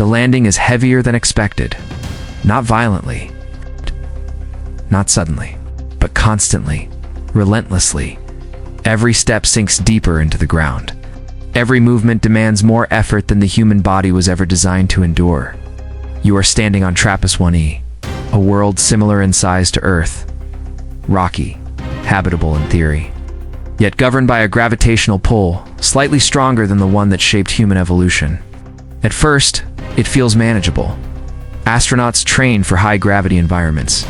The landing is heavier than expected. Not violently, not suddenly, but constantly, relentlessly. Every step sinks deeper into the ground. Every movement demands more effort than the human body was ever designed to endure. You are standing on TRAPPIST-1e, a world similar in size to Earth. Rocky, habitable in theory, yet governed by a gravitational pull slightly stronger than the one that shaped human evolution. At first, it feels manageable. Astronauts train for high-gravity environments.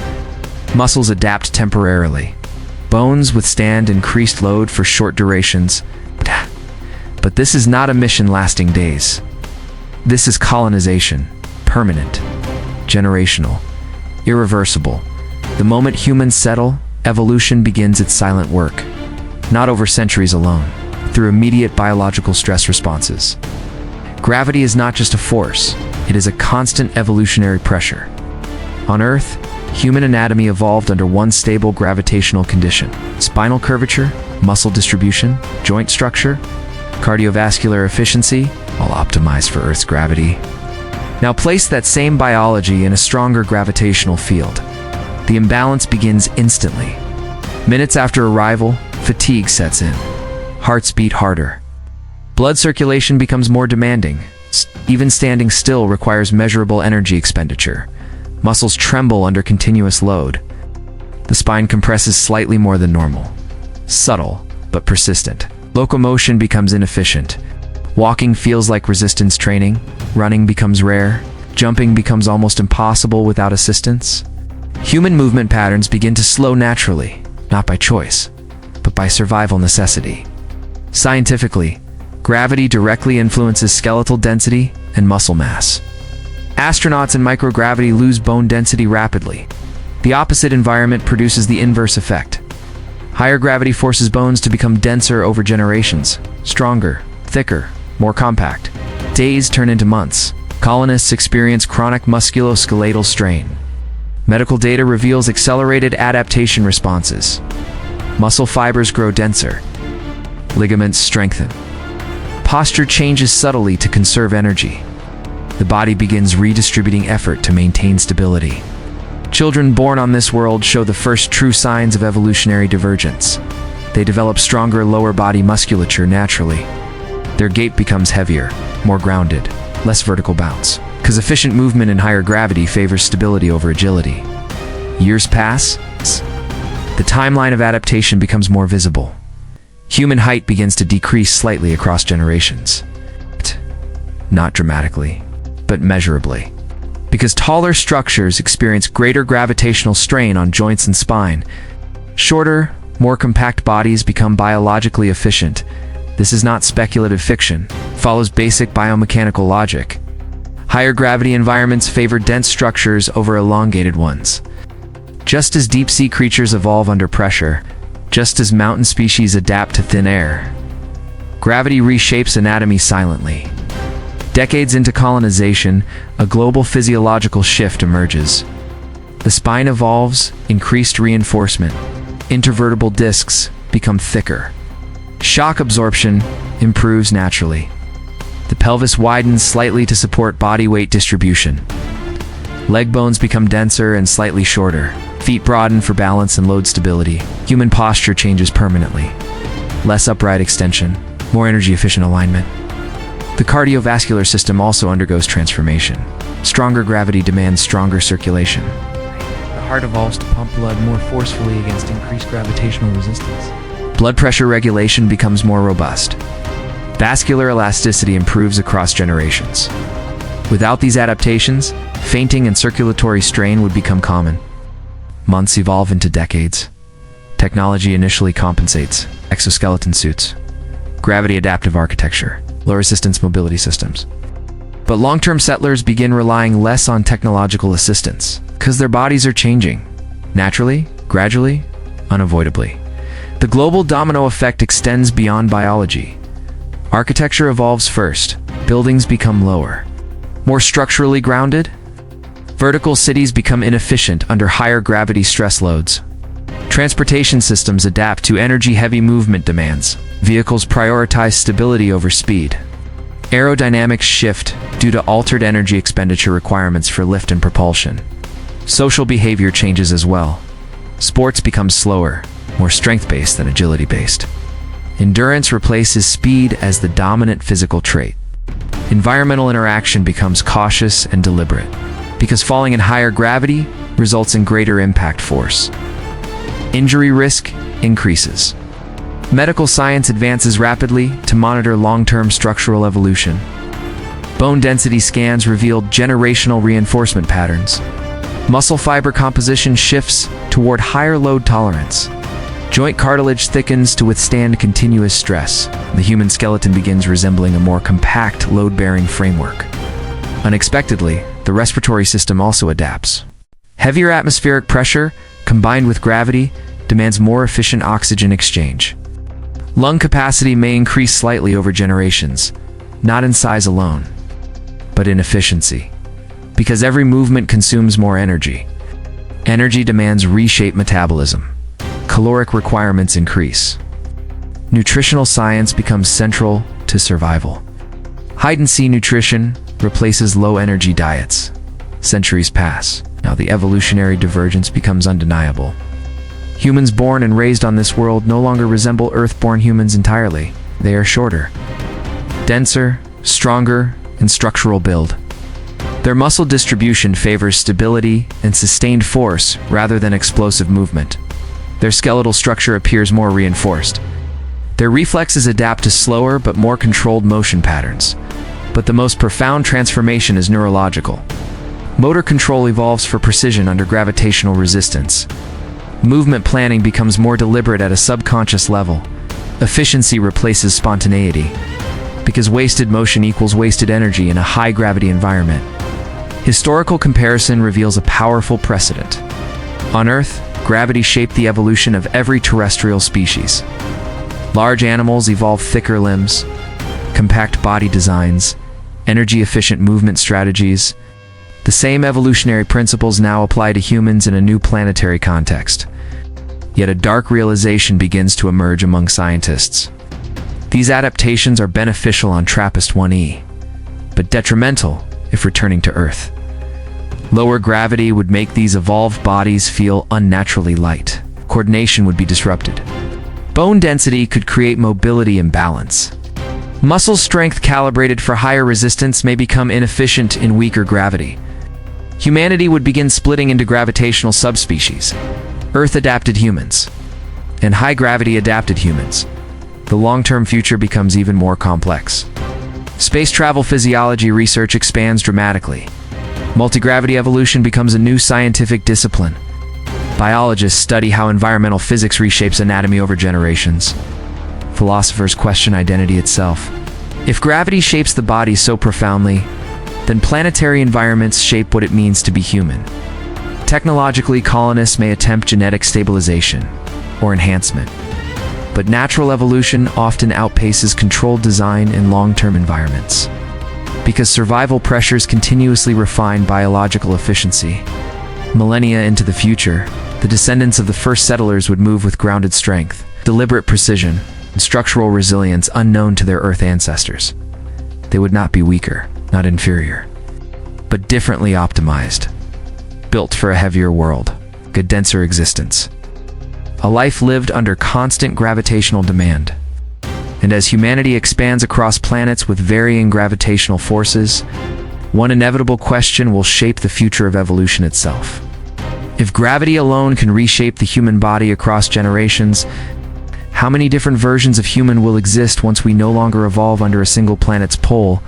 Muscles adapt temporarily. Bones withstand increased load for short durations. But this is not a mission lasting days. This is colonization, permanent, generational, irreversible. The moment humans settle, evolution begins its silent work. Not over centuries alone, through immediate biological stress responses. Gravity is not just a force, it is a constant evolutionary pressure. On Earth, human anatomy evolved under one stable gravitational condition: spinal curvature, muscle distribution, joint structure, cardiovascular efficiency, all optimized for Earth's gravity. Now place that same biology in a stronger gravitational field. The imbalance begins instantly. Minutes after arrival, fatigue sets in. Hearts beat harder. Blood circulation becomes more demanding. Even standing still requires measurable energy expenditure. Muscles tremble under continuous load. The spine compresses slightly more than normal. Subtle, but persistent. Locomotion becomes inefficient. Walking feels like resistance training. Running becomes rare. Jumping becomes almost impossible without assistance. Human movement patterns begin to slow naturally, not by choice, but by survival necessity. Scientifically, gravity directly influences skeletal density and muscle mass. Astronauts in microgravity lose bone density rapidly. The opposite environment produces the inverse effect. Higher gravity forces bones to become denser over generations, stronger, thicker, more compact. Days turn into months. Colonists experience chronic musculoskeletal strain. Medical data reveals accelerated adaptation responses. Muscle fibers grow denser. Ligaments strengthen. Posture changes subtly to conserve energy. The body begins redistributing effort to maintain stability. Children born on this world show the first true signs of evolutionary divergence. They develop stronger lower body musculature naturally. Their gait becomes heavier, more grounded, less vertical bounce, because efficient movement in higher gravity favors stability over agility. Years pass. The timeline of adaptation becomes more visible. Human height begins to decrease slightly across generations. Not dramatically, but measurably. Because taller structures experience greater gravitational strain on joints and spine, shorter, more compact bodies become biologically efficient. This is not speculative fiction. It follows basic biomechanical logic. Higher gravity environments favor dense structures over elongated ones. Just as deep-sea creatures evolve under pressure, just as mountain species adapt to thin air, gravity reshapes anatomy silently. Decades into colonization, a global physiological shift emerges. The spine evolves, increased reinforcement. Intervertebral discs become thicker. Shock absorption improves naturally. The pelvis widens slightly to support body weight distribution. Leg bones become denser and slightly shorter. Feet broaden for balance and load stability. Human posture changes permanently. Less upright extension, more energy-efficient alignment. The cardiovascular system also undergoes transformation. Stronger gravity demands stronger circulation. The heart evolves to pump blood more forcefully against increased gravitational resistance. Blood pressure regulation becomes more robust. Vascular elasticity improves across generations. Without these adaptations, fainting and circulatory strain would become common. Months evolve into decades. Technology initially compensates. Exoskeleton suits, gravity adaptive architecture, low resistance mobility systems. But long-term settlers begin relying less on technological assistance because their bodies are changing. Naturally, gradually, unavoidably. The global domino effect extends beyond biology. Architecture evolves first. Buildings become lower, more structurally grounded. Vertical cities become inefficient under higher gravity stress loads. Transportation systems adapt to energy-heavy movement demands. Vehicles prioritize stability over speed. Aerodynamics shift due to altered energy expenditure requirements for lift and propulsion. Social behavior changes as well. Sports become slower, more strength-based than agility-based. Endurance replaces speed as the dominant physical trait. Environmental interaction becomes cautious and deliberate, because falling in higher gravity results in greater impact force. Injury risk increases. Medical science advances rapidly to monitor long-term structural evolution. Bone density scans revealed generational reinforcement patterns. Muscle fiber composition shifts toward higher load tolerance. Joint cartilage thickens to withstand continuous stress. The human skeleton begins resembling a more compact, load-bearing framework. Unexpectedly, the respiratory system also adapts. Heavier atmospheric pressure, combined with gravity, demands more efficient oxygen exchange. Lung capacity may increase slightly over generations, not in size alone, but in efficiency. Because every movement consumes more energy. Energy demands reshape metabolism. Caloric requirements increase. Nutritional science becomes central to survival. Hide-and-seek nutrition replaces low-energy diets. Centuries pass. Now the evolutionary divergence becomes undeniable. Humans born and raised on this world no longer resemble Earth-born humans entirely. They are shorter, denser, stronger, in structural build. Their muscle distribution favors stability and sustained force rather than explosive movement. Their skeletal structure appears more reinforced. Their reflexes adapt to slower but more controlled motion patterns. But the most profound transformation is neurological. Motor control evolves for precision under gravitational resistance. Movement planning becomes more deliberate at a subconscious level. Efficiency replaces spontaneity, because wasted motion equals wasted energy in a high-gravity environment. Historical comparison reveals a powerful precedent. On Earth, gravity shaped the evolution of every terrestrial species. Large animals evolved thicker limbs, compact body designs, energy-efficient movement strategies. The same evolutionary principles now apply to humans in a new planetary context. Yet a dark realization begins to emerge among scientists. These adaptations are beneficial on TRAPPIST-1e, but detrimental if returning to Earth. Lower gravity would make these evolved bodies feel unnaturally light. Coordination would be disrupted. Bone density could create mobility imbalance. Muscle strength calibrated for higher resistance may become inefficient in weaker gravity. Humanity would begin splitting into gravitational subspecies. Earth-adapted humans and high-gravity adapted humans. The long-term future becomes even more complex. Space travel physiology research expands dramatically. Multigravity evolution becomes a new scientific discipline. Biologists study how environmental physics reshapes anatomy over generations. Philosophers question identity itself. If gravity shapes the body so profoundly, then planetary environments shape what it means to be human. Technologically, colonists may attempt genetic stabilization or enhancement, but natural evolution often outpaces controlled design in long-term environments. Because survival pressures continuously refine biological efficiency. Millennia into the future, the descendants of the first settlers would move with grounded strength, deliberate precision, and structural resilience unknown to their Earth ancestors. They would not be weaker, not inferior, but differently optimized, built for a heavier world, a denser existence. A life lived under constant gravitational demand. And as humanity expands across planets with varying gravitational forces, one inevitable question will shape the future of evolution itself. If gravity alone can reshape the human body across generations, how many different versions of human will exist once we no longer evolve under a single planet's pull?